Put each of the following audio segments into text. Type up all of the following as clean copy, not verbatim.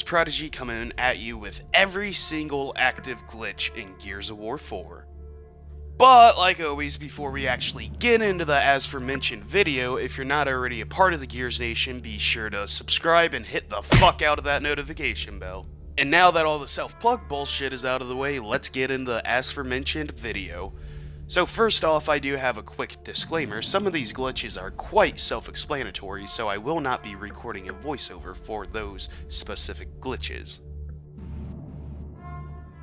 TheGearsProdigy coming at you with every single active glitch in Gears of War 4. But, like always, before we actually get into the as-aforementioned video, if you're not already a part of the Gears Nation, be sure to subscribe and hit the fuck out of that notification bell. And now that all the self-plug bullshit is out of the way, let's get into the as-aforementioned video. So first off, I do have a quick disclaimer. Some of these glitches are quite self-explanatory, so I will not be recording a voiceover for those specific glitches.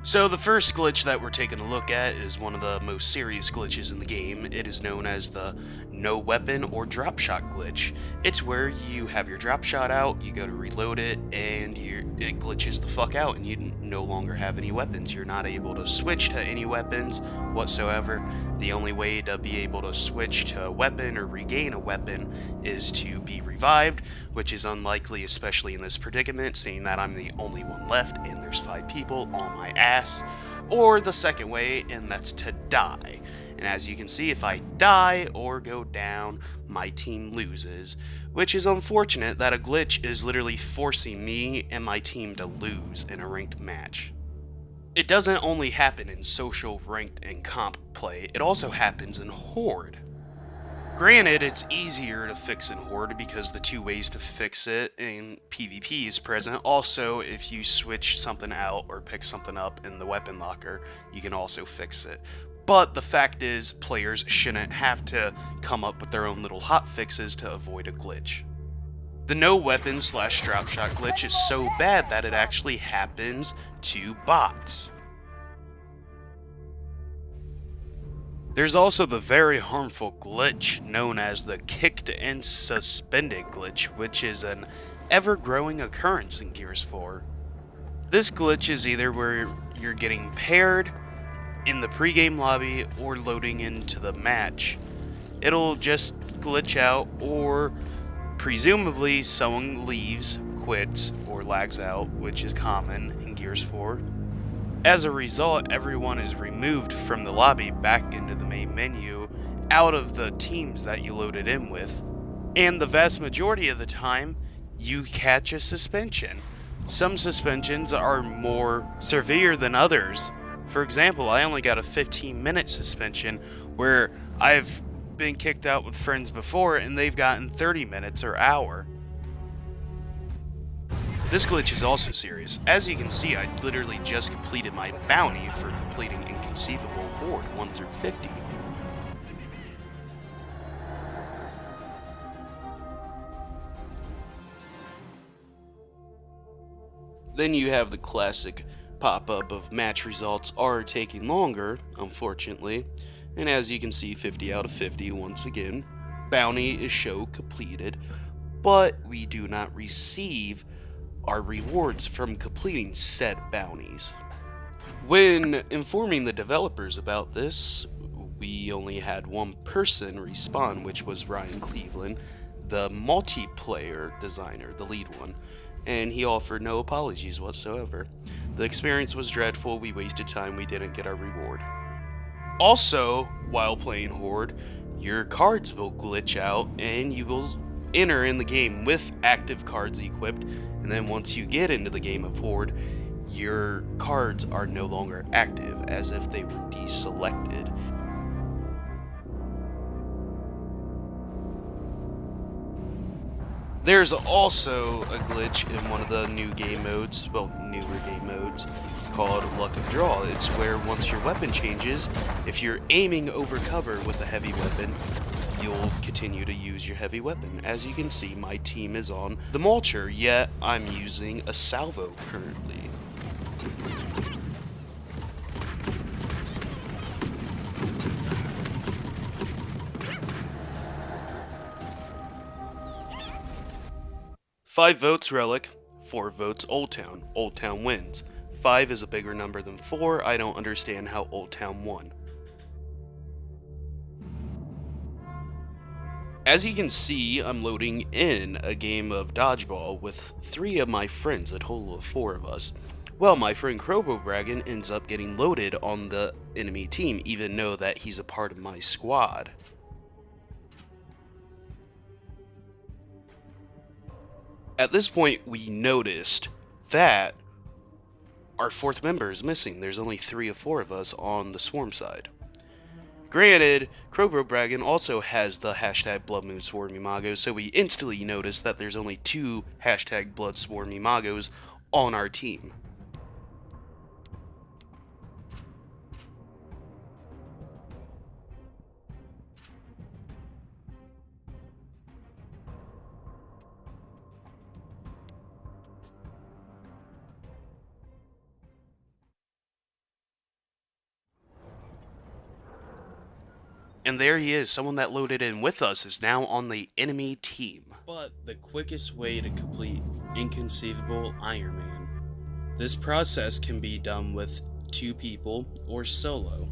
So the first glitch that we're taking a look at is one of the most serious glitches in the game. It is known as the no weapon or drop shot glitch. It's where you have your drop shot out, you go to reload it, and it glitches the fuck out and you no longer have any weapons. You're not able to switch to any weapons whatsoever. The only way to be able to switch to a weapon or regain a weapon is to be revived, which is unlikely, especially in this predicament, seeing that I'm the only one left and there's 5 people on my ass. Or the second way, and that's to die. And as you can see, if I die or go down, my team loses, which is unfortunate that a glitch is literally forcing me and my team to lose in a ranked match. It doesn't only happen in social, ranked, and comp play, it also happens in Horde. Granted, it's easier to fix in Horde because the 2 ways to fix it in PvP is present. Also, if you switch something out or pick something up in the weapon locker, you can also fix it. But the fact is, players shouldn't have to come up with their own little hot fixes to avoid a glitch. The no weapon / drop shot glitch is so bad that it actually happens to bots. There's also the very harmful glitch known as the kicked and suspended glitch, which is an ever-growing occurrence in Gears 4. This glitch is either where you're getting paired in the pregame lobby or loading into the match. It'll just glitch out, or presumably someone leaves, quits, or lags out, which is common in Gears 4. As a result, everyone is removed from the lobby back into the main menu, out of the teams that you loaded in with. And the vast majority of the time, you catch a suspension. Some suspensions are more severe than others. For example, I only got a 15-minute suspension, where I've been kicked out with friends before and they've gotten 30 minutes or hour. This glitch is also serious. As you can see, I literally just completed my bounty for completing Inconceivable Horde 1 through 50. Then you have the classic pop-up of match results are taking longer, unfortunately, and as you can see, 50 out of 50 once again. Bounty is show completed, but we do not receive our rewards from completing said bounties. When informing the developers about this, we only had one person respond, which was Ryan Cleveland, the multiplayer designer, the lead one, and he offered no apologies whatsoever. The experience was dreadful, we wasted time, we didn't get our reward. Also, while playing Horde, your cards will glitch out and you will enter in the game with active cards equipped, and then once you get into the game of Horde, your cards are no longer active, as if they were deselected. There's also a glitch in one of the new game modes, well, newer game modes, called Luck of the Draw. It's where once your weapon changes, if you're aiming over cover with a heavy weapon, you'll continue to use your heavy weapon. As you can see, my team is on the Mulcher, yet I'm using a salvo currently. Five votes Relic, 4 votes Old Town. Old Town wins. 5 is a bigger number than 4. I don't understand how Old Town won. As you can see, I'm loading in a game of dodgeball with 3 of my friends, a total of 4 of us. Well, my friend Crobobragan ends up getting loaded on the enemy team, even though that he's a part of my squad. At this point, we noticed that, our fourth member is missing. There's only 3 of 4 of us on the Swarm side. Granted, Crowbro also has the hashtag Blood Moon Swarm Imagos, so we instantly notice that there's only 2 hashtag Blood Swarm Imagos on our team. And there he is, someone that loaded in with us is now on the enemy team. But the quickest way to complete Inconceivable Iron Man. This process can be done with 2 people or solo.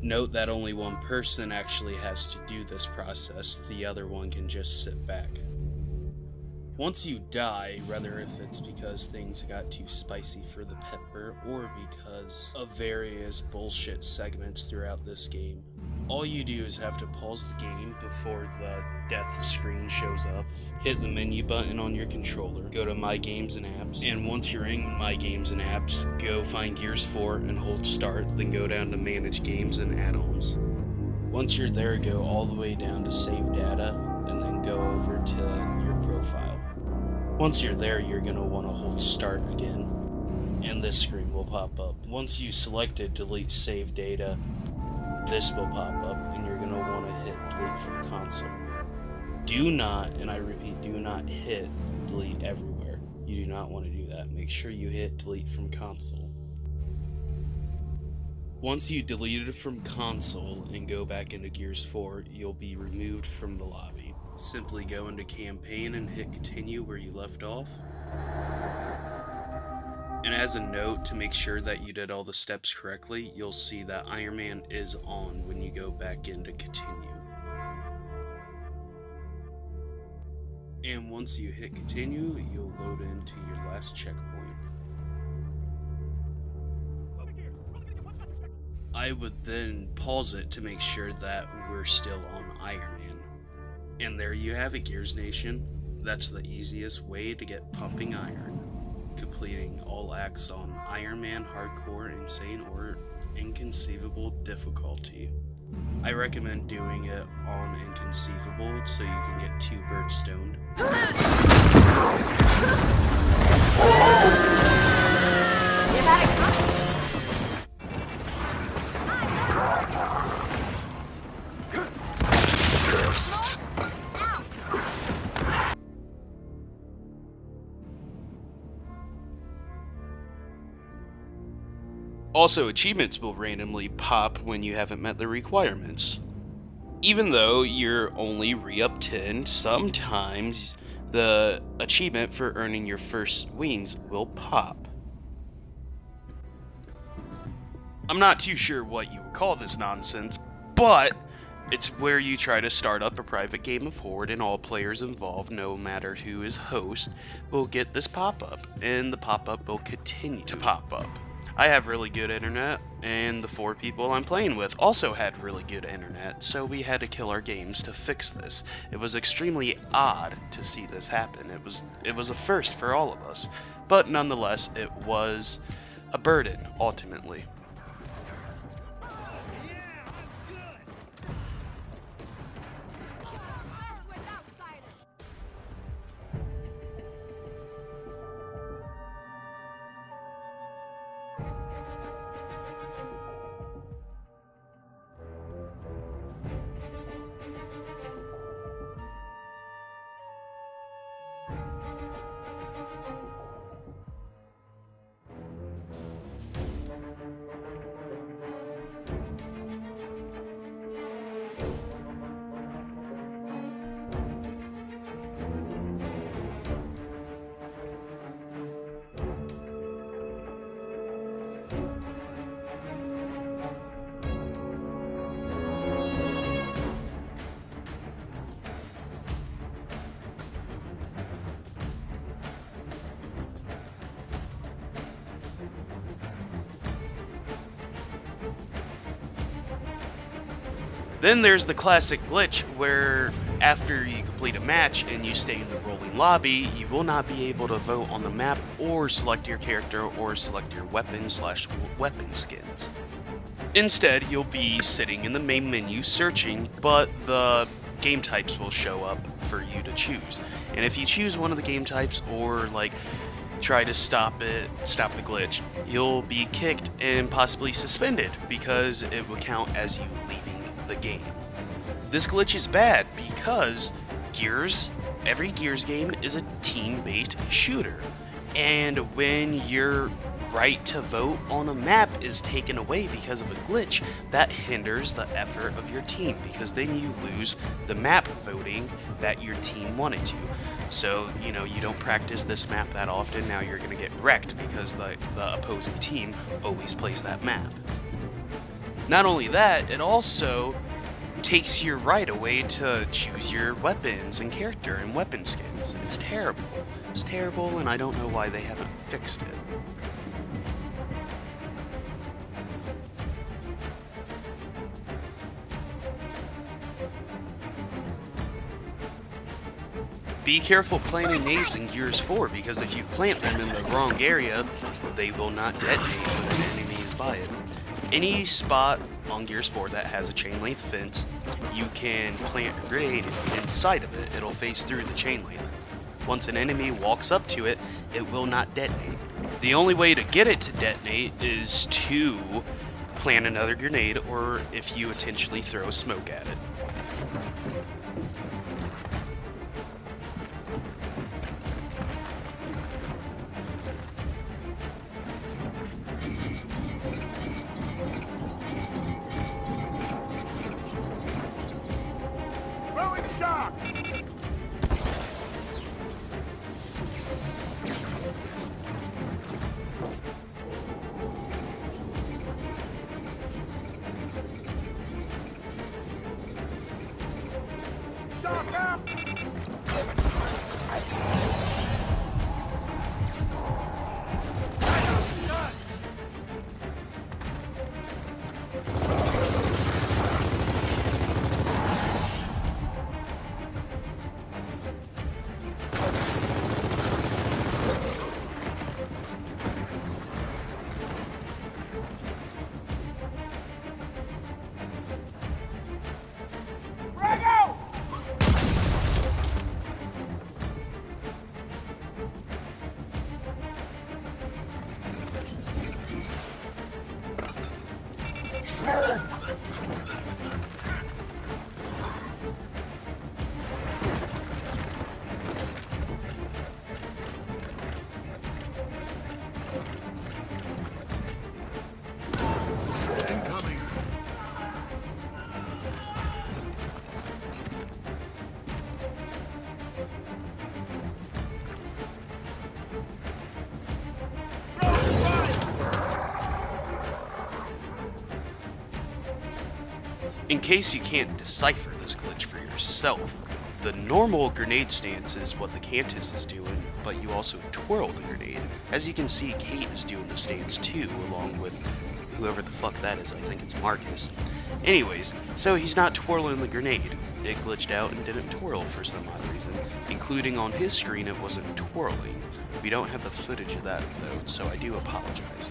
Note that only one person actually has to do this process, the other one can just sit back. Once you die, whether if it's because things got too spicy for the pepper or because of various bullshit segments throughout this game, all you do is have to pause the game before the death screen shows up, hit the menu button on your controller, go to My Games and Apps, and once you're in My Games and Apps, go find Gears 4 and hold start, then go down to Manage Games and Add-ons. Once you're there, go all the way down to Save Data, and then go over to your profile. Once you're there, you're going to want to hold start again, and this screen will pop up. Once you selected Delete Save Data, this will pop up, and you're going to want to hit Delete from Console. Do not, and I repeat, do not hit Delete everywhere. You do not want to do that. Make sure you hit Delete from Console. Once you delete it from Console and go back into Gears 4, you'll be removed from the lobby. Simply go into Campaign and hit Continue where you left off. And as a note, to make sure that you did all the steps correctly, you'll see that Iron Man is on when you go back into Continue. And once you hit Continue, you'll load into your last checkpoint. I would then pause it to make sure that we're still on Iron Man. And there you have it, Gears Nation. That's the easiest way to get pumping iron, completing all acts on Iron Man Hardcore, Insane, or Inconceivable difficulty. I recommend doing it on Inconceivable so you can get 2 birds stoned. Also, achievements will randomly pop when you haven't met the requirements. Even though you're only re-up 10, sometimes the achievement for earning your first wings will pop. I'm not too sure what you would call this nonsense, but it's where you try to start up a private game of Horde and all players involved, no matter who is host, will get this pop-up, and the pop-up will continue to pop up. I have really good internet, and the 4 people I'm playing with also had really good internet, so we had to kill our games to fix this. It was extremely odd to see this happen. It was a first for all of us, but nonetheless, it was a burden, ultimately. Then there's the classic glitch where after you complete a match and you stay in the rolling lobby, you will not be able to vote on the map or select your character or select your weapon/weapon skins. Instead, you'll be sitting in the main menu searching, but the game types will show up for you to choose. And if you choose one of the game types or try to stop the glitch, you'll be kicked and possibly suspended because it will count as you leaving the game. This glitch is bad because every Gears game is a team-based shooter, and when your right to vote on a map is taken away because of a glitch, that hinders the effort of your team, because then you lose the map voting that your team wanted to. So, you don't practice this map that often, now you're going to get wrecked because the opposing team always plays that map. Not only that, it also takes your right away to choose your weapons and character and weapon skins. It's terrible. It's terrible, and I don't know why they haven't fixed it. Be careful planting nades in Gears 4, because if you plant them in the wrong area, they will not detonate when an enemy is by it. Any spot on Gears 4 that has a chain link fence, you can plant a grenade inside of it. It'll face through the chain link. Once an enemy walks up to it, it will not detonate. The only way to get it to detonate is to plant another grenade, or if you intentionally throw smoke at it. In case you can't decipher this glitch for yourself, the normal grenade stance is what the Cantus is doing, but you also twirl the grenade. As you can see, Kate is doing the stance too, along with whoever the fuck that is. I think it's Marcus. Anyways, so he's not twirling the grenade. It glitched out and didn't twirl for some odd reason. Including on his screen, it wasn't twirling. We don't have the footage of that though, so I do apologize.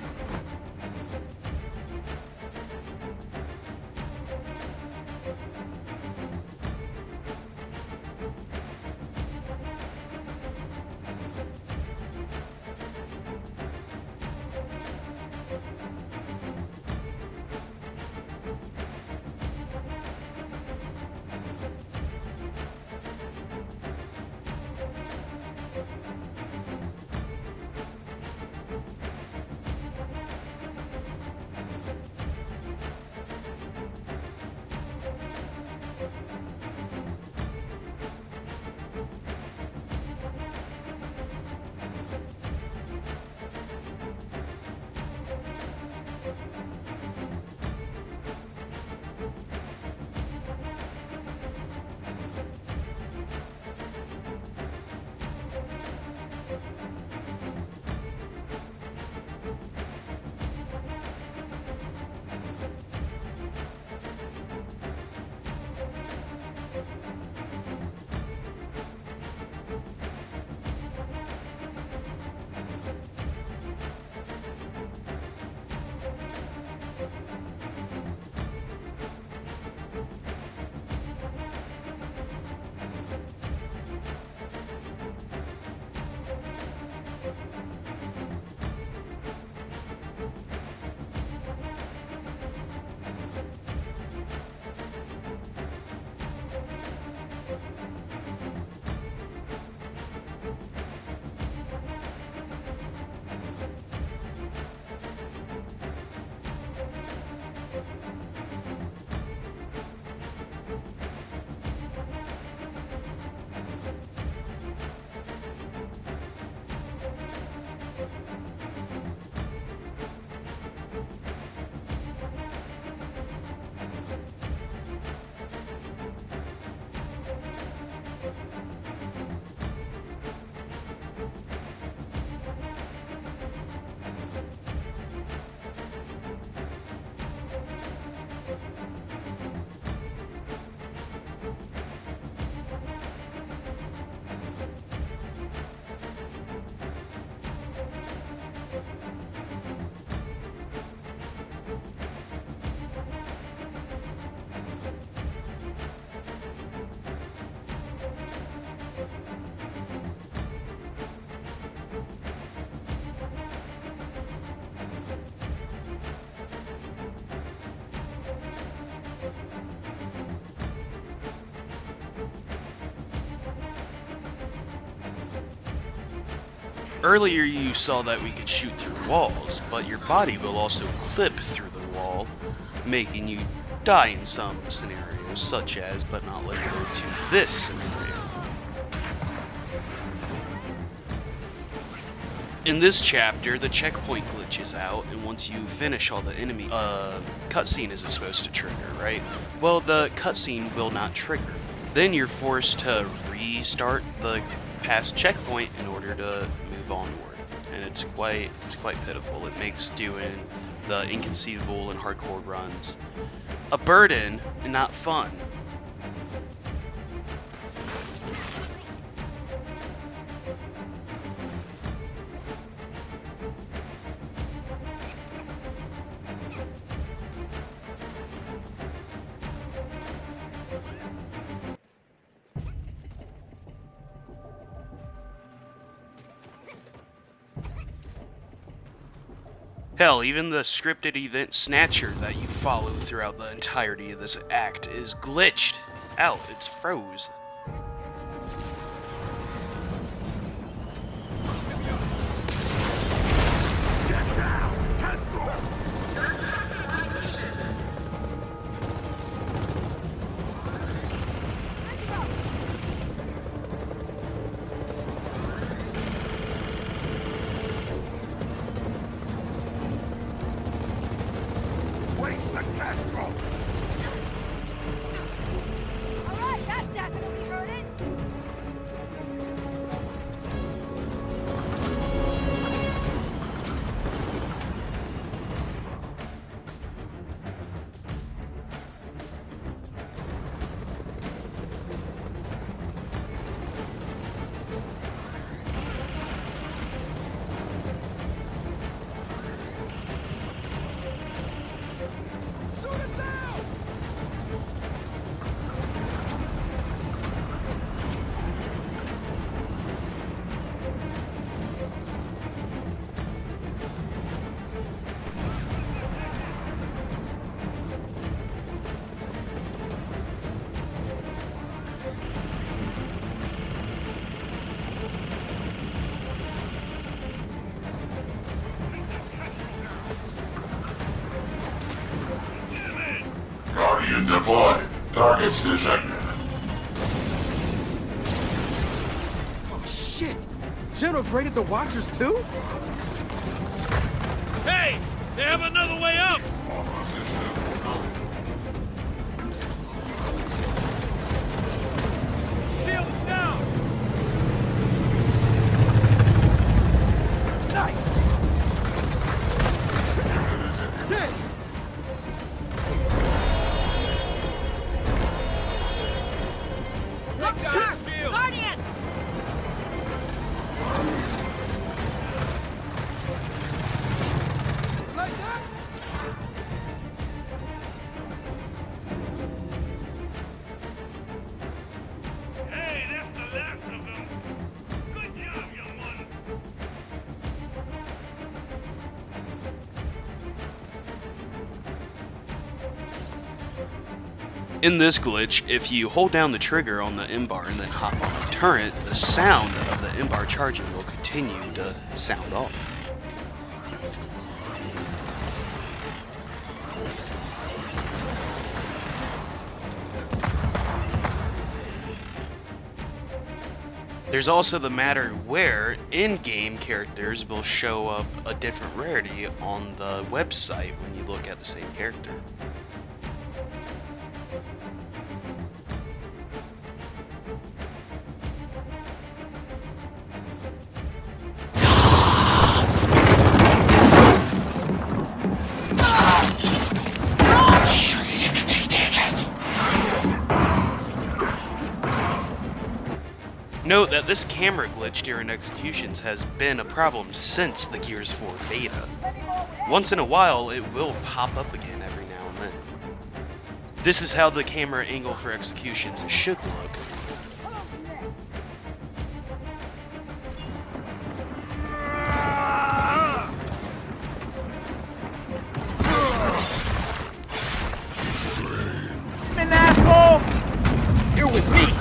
Earlier you saw that we could shoot through walls, but your body will also clip through the wall, making you die in some scenarios, such as, but not limited to, this scenario. In this chapter, the checkpoint glitches out, and once you finish all the enemy, cutscene isn't supposed to trigger, right? Well, the cutscene will not trigger. Then you're forced to restart the past checkpoint in order to move onward, and it's quite pitiful. It makes doing the inconceivable and hardcore runs a burden and not fun. Hell, even the scripted event Snatcher that you follow throughout the entirety of this act is glitched out. It's froze. Alright, that definitely hurt it. Guardian deployed. Targets detected. Oh shit! General graded the Watchers too? Hey! They have another way up! Shields down! Nice! Hit! Look sharp! Guardians! Like that? Hey, that's the last of them! Good job, young one! In this glitch, if you hold down the trigger on the M-bar and then hop on a turret, the sound of the M-bar charging will continue to sound off. There's also the matter where in-game characters will show up a different rarity on the website when you look at the same character. Note that this camera glitch during executions has been a problem since the Gears 4 beta. Once in a while, it will pop up again every now and then. This is how the camera angle for executions should look. An asshole! You're with me!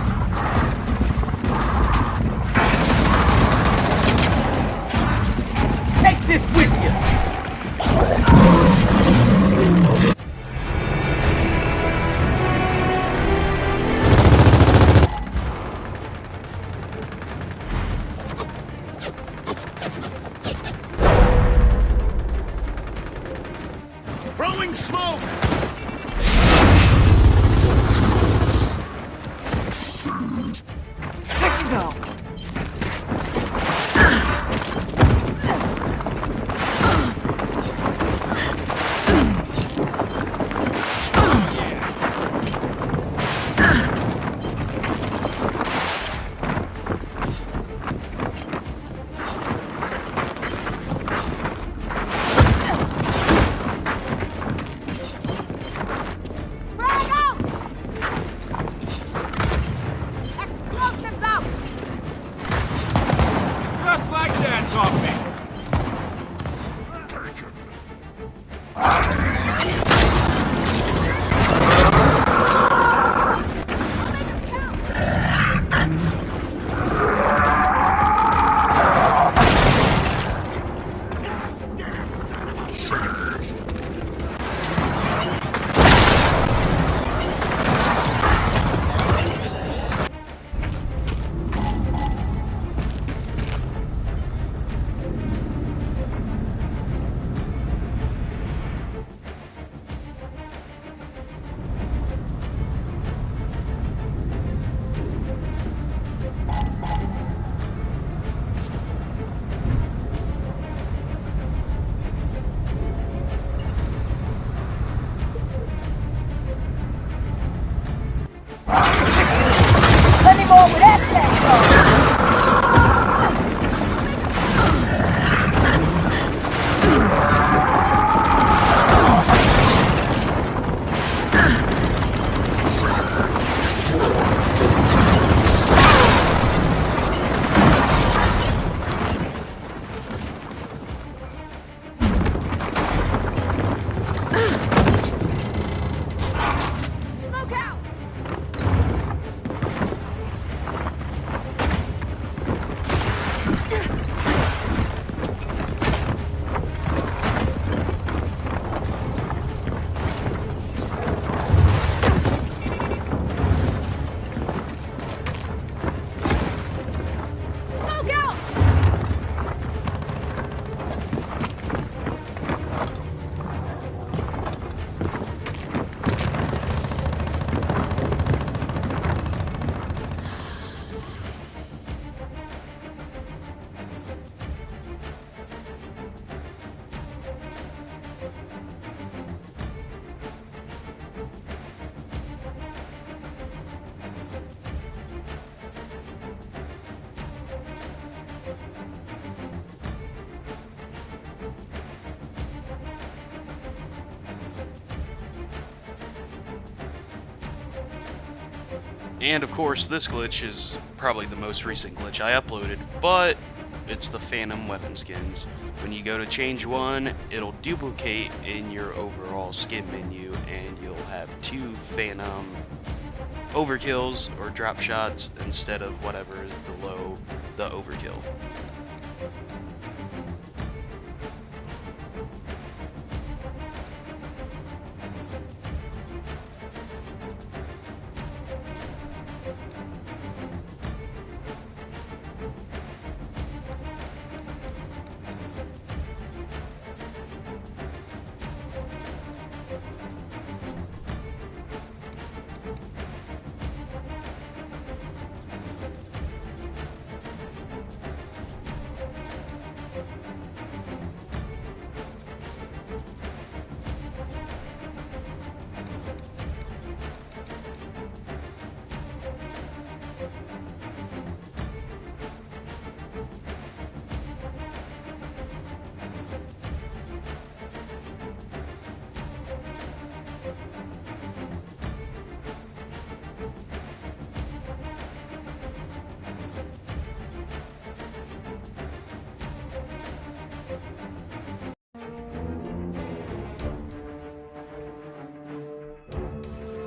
And of course, this glitch is probably the most recent glitch I uploaded, but it's the phantom weapon skins. When you go to change one, it'll duplicate in your overall skin menu, and you'll have 2 phantom overkills or drop shots instead of whatever is below the overkill.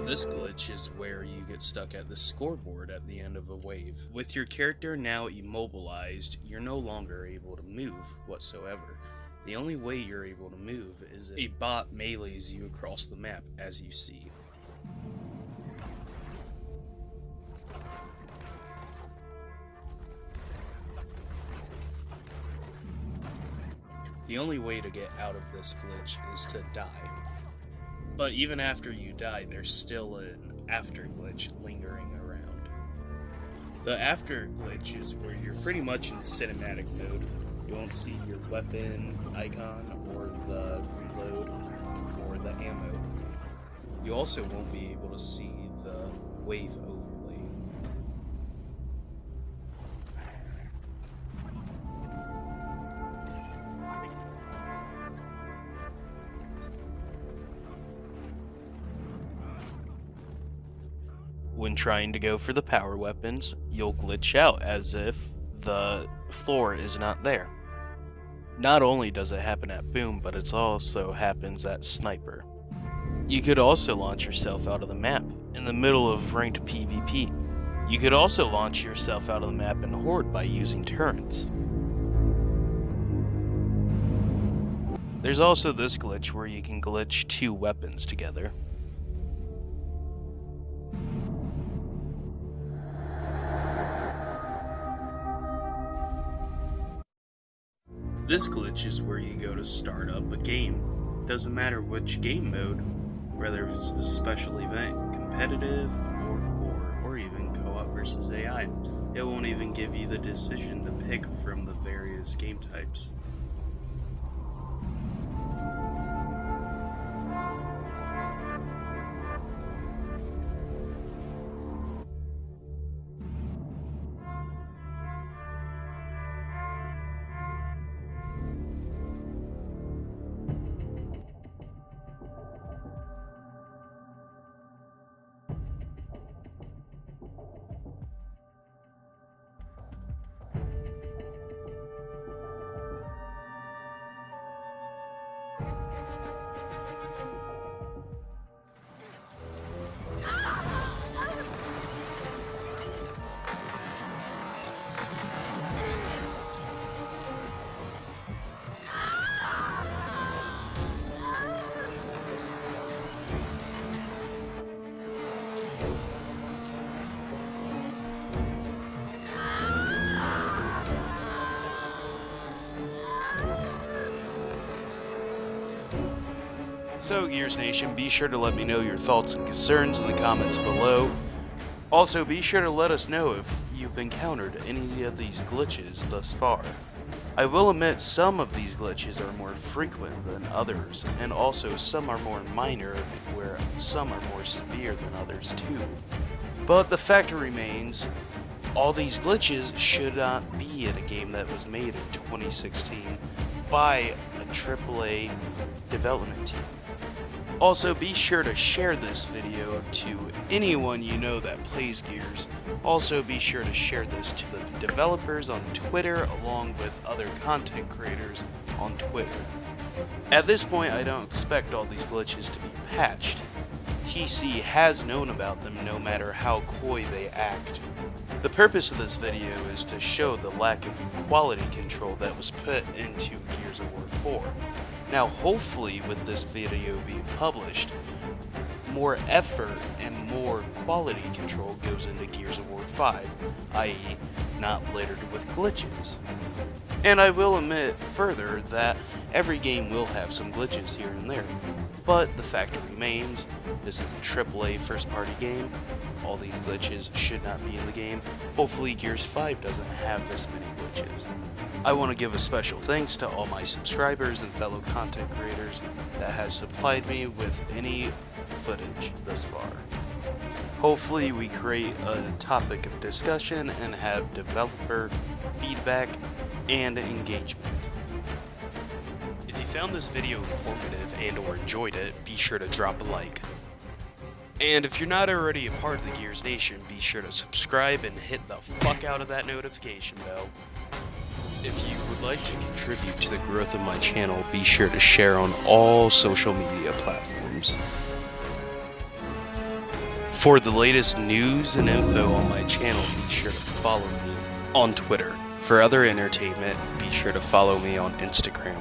This glitch is where you get stuck at the scoreboard at the end of a wave. With your character now immobilized, you're no longer able to move whatsoever. The only way you're able to move is if a bot melees you across the map, as you see. The only way to get out of this glitch is to die. But even after you die, there's still an after glitch lingering around. The after glitch is where you're pretty much in cinematic mode. You won't see your weapon icon, or the reload, or the ammo. You also won't be able to see the wave overlay. When trying to go for the power weapons, you'll glitch out as if the floor is not there. Not only does it happen at Boom, but it also happens at Sniper. You could also launch yourself out of the map in the middle of ranked PvP. You could also launch yourself out of the map in Horde by using turrets. There's also this glitch where you can glitch 2 weapons together. This glitch is where you go to start up a game. Doesn't matter which game mode, whether it's the special event, competitive, or core, or even co-op versus AI. It won't even give you the decision to pick from the various game types. So, Gears Nation, be sure to let me know your thoughts and concerns in the comments below. Also, be sure to let us know if you've encountered any of these glitches thus far. I will admit some of these glitches are more frequent than others, and also some are more minor, where some are more severe than others too. But the fact remains, all these glitches should not be in a game that was made in 2016 by a AAA development team. Also, be sure to share this video to anyone you know that plays Gears. Also, be sure to share this to the developers on Twitter along with other content creators on Twitter. At this point, I don't expect all these glitches to be patched. TC has known about them no matter how coy they act. The purpose of this video is to show the lack of quality control that was put into Gears of War 4. Now, hopefully with this video being published, more effort and more quality control goes into Gears of War 5, i.e. not littered with glitches. And I will admit further that every game will have some glitches here and there, but the fact remains, this is a AAA first-party game. All these glitches should not be in the game. Hopefully Gears 5 doesn't have this many glitches. I want to give a special thanks to all my subscribers and fellow content creators that has supplied me with any footage thus far. Hopefully we create a topic of discussion and have developer feedback and engagement. If you found this video informative and or enjoyed it, be sure to drop a like. And if you're not already a part of the Gears Nation, be sure to subscribe and hit the fuck out of that notification bell. If you would like to contribute to the growth of my channel, be sure to share on all social media platforms. For the latest news and info on my channel, be sure to follow me on Twitter. For other entertainment, be sure to follow me on Instagram.